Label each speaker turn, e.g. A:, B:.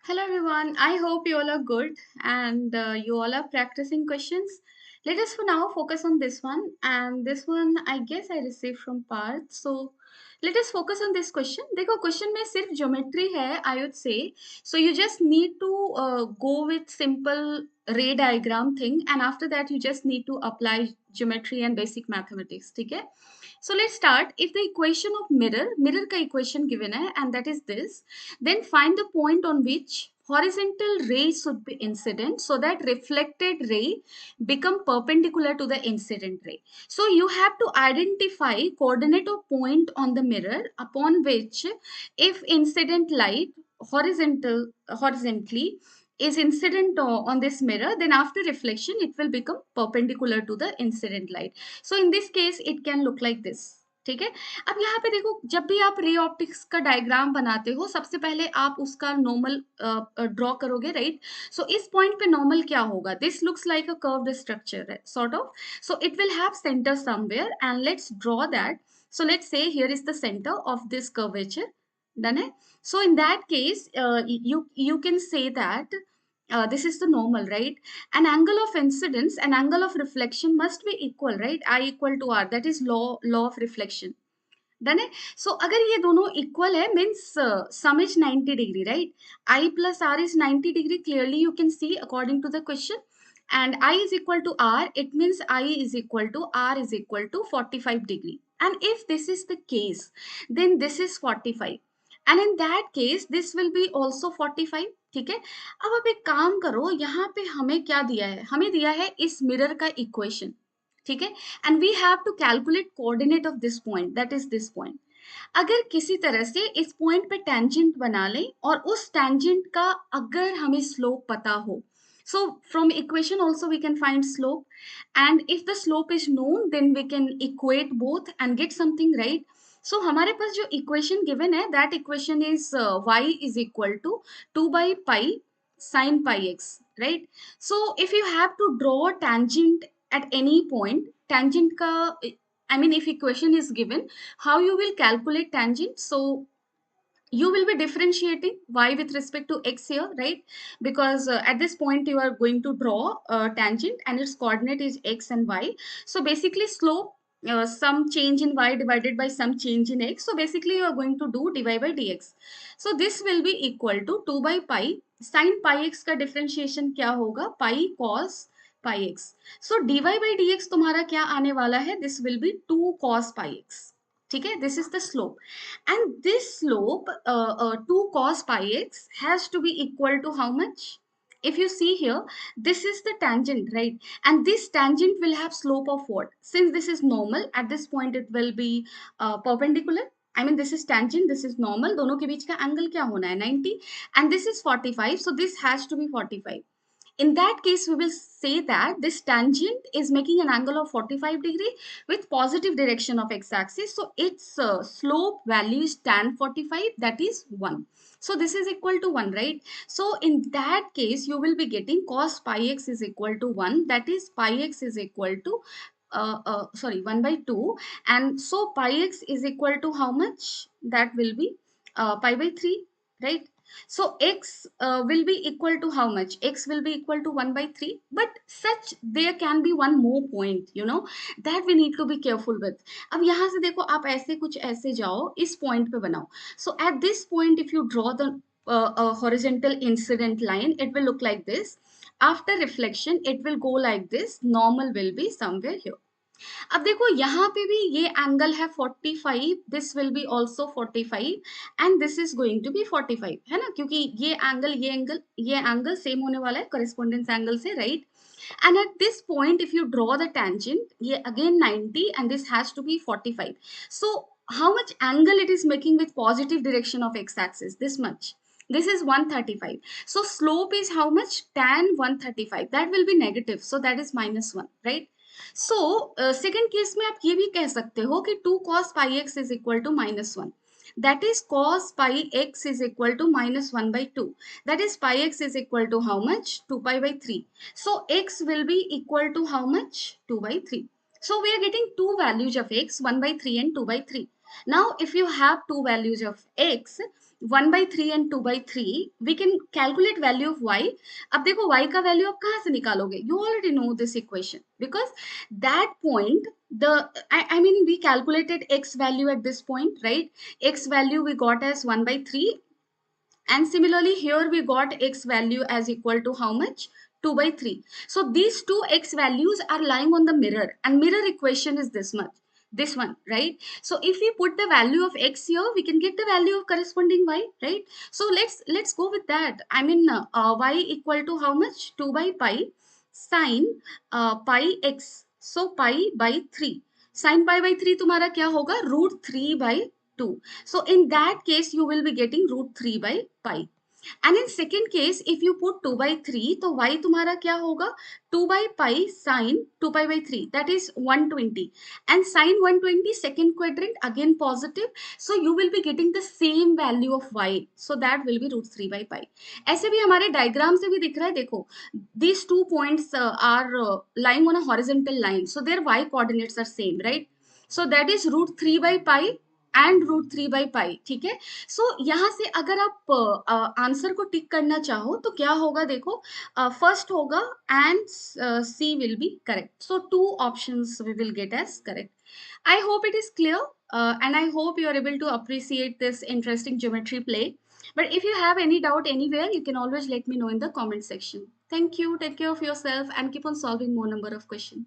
A: Hello everyone. I hope you all are good and you all are practicing questions. Let us for now focus on this one, and this one I guess I received from Parth. So let us focus on this question. देखो question में सिर्फ geometry है, I would say. So you just need to go with simple ray diagram thing, and after that you just need to apply geometry and basic mathematics. ठीक है? So let's start. If the equation of mirror का equation given है, and that is this, then find the point on which horizontal ray should be incident so that reflected ray become perpendicular to the incident ray. So you have to identify coordinate of point on the mirror upon which if incident light horizontally is incident on this mirror, then after reflection it will become perpendicular to the incident light. So in this case it can look like this. ठीक है. अब यहाँ पे देखो, जब भी आप ray optics का डायग्राम बनाते हो सबसे पहले आप उसका नॉर्मल ड्रॉ करोगे, राइट. सो इस पॉइंट पे नॉर्मल क्या होगा? This looks like a curved structure sort of. So it will have centre somewhere and let's draw that. So let's say here is the center of this curvature. Done है. So in that case you can say that this is the normal, right? An angle of incidence and angle of reflection must be equal, right? I equal to r, that is law of reflection. Done है. So अगर ये दोनों equal है means sum is 90 degree, right. I plus R is 90 degree, clearly you can see according to the question. And I is equal to r, it means I is equal to r is equal to 45 degree. And if this is the case, then this is 45. And in that case, this will be also 45. ठीक है. अब आप एक काम करो, यहाँ पे हमें क्या दिया है? हमें दिया है इस मिरर का इक्वेशन. ठीक है. And we have to calculate coordinate of this point, that is this point. अगर किसी तरह से इस पॉइंट पे टेंजेंट बना लें और उस टेंजेंट का अगर हमें स्लोप पता हो, so from equation also we can find slope, and if the slope is known then we can equate both and get something, right. So हमारे पास जो equation given है, that equation is y is equal to 2 by pi sin pi x, right. So if you have to draw a tangent at any point, tangent का I mean if equation is given, how you will calculate tangent? So you will be differentiating y with respect to x here, right? Because at this point you are going to draw a tangent and its coordinate is x and y. So basically slope, some change in y divided by some change in x. So basically you are going to do dy by dx. So this will be equal to 2 by pi sin pi x का differentiation क्या होगा? Pi cos pi x. So dy by dx तुम्हारा क्या आने वाला है? This will be 2 cos pi x. ठीक है. This is the slope, and this slope 2 cos pi x has to be equal to how much? If you see here, this is the tangent, right? And this tangent will have slope of what? Since this is normal, at this point it will be perpendicular. I mean this is tangent, this is normal, दोनों के बीच का angle क्या होना है? 90, and this is 45, so this has to be 45. In that case, we will say that this tangent is making an angle of 45 degree with positive direction of x-axis. So its slope value is tan 45, that is 1. So this is equal to 1, right? So in that case, you will be getting cos pi x is equal to 1, that is pi x is equal to 1 by 2. And so pi x is equal to how much? That will be pi by 3, right? So x will be equal to how much? X will be equal to 1 by 3. But such there can be one more point, you know, that we need to be careful with. अब यहाँ से देखो, आप ऐसे कुछ ऐसे जाओ, इस point पे बनाओ. So at this point, if you draw the horizontal incident line, it will look like this. After reflection, it will go like this. Normal will be somewhere here. अब देखो यहाँ पे भी ये एंगल है 45, this will be also 45 and this is going to be 45, है ना, क्योंकि ये एंगल सेम होने वाला है करेस्पॉन्डेंस एंगल से, right. And at this point, if you draw the tangent, ये again 90 and this has to be 45. So how much angle it is making with positive direction of x-axis? This much. This is 135. So slope is how much? Tan 135. That will be negative. So that is -1, right? So second case में आप ये भी कह सकते हो कि 2 cos pi x is equal to -1. That is cos pi x is equal to -1 by 2. That is pi x is equal to how much? 2 pi by 3. So x will be equal to how much? 2 by 3. So we are getting two values of x, 1 by 3 and 2 by 3. Now if you have two values of x, 1/3 and 2/3, we can calculate value of y. अब देखो y का value आप कहाँ से निकालोगे? You already know this equation because that point, I mean we calculated x value at this point, right? X value we got as 1/3, and similarly here we got x value as equal to how much? 2/3. So these two x values are lying on the mirror, and mirror equation is this much, this one, right? So if we put the value of x here, we can get the value of corresponding y, right? So let's go with that. I mean y equal to how much? 2 by pi sine pi x. So pi by 3. Sine pi by 3 तुम्हारा क्या होगा? √3/2. So in that case, you will be getting √3/pi. And in second case, if you put 2/3, तो y तुम्हारा क्या होगा? 2/pi sine 2 pi/3, that is 120. And sine 120, second quadrant, again positive. So you will be getting the same value of y. So that will be √3/pi. ऐसे भी हमारे diagram से भी दिख रहा है, देखो. These 2 points are lying on a horizontal line. So their y coordinates are same, right? So that is √3/pi and √3/pi, ठीक है. सो यहाँ से अगर आप आंसर को टिक करना चाहो तो क्या होगा? देखो, फर्स्ट होगा and C will be correct. So 2 options we will get as correct. I hope it is clear, and I hope you are able to appreciate this interesting geometry play. But if you have any doubt anywhere, you can always let me know in the comment section. Thank you. Take care of yourself and keep on solving more number of questions.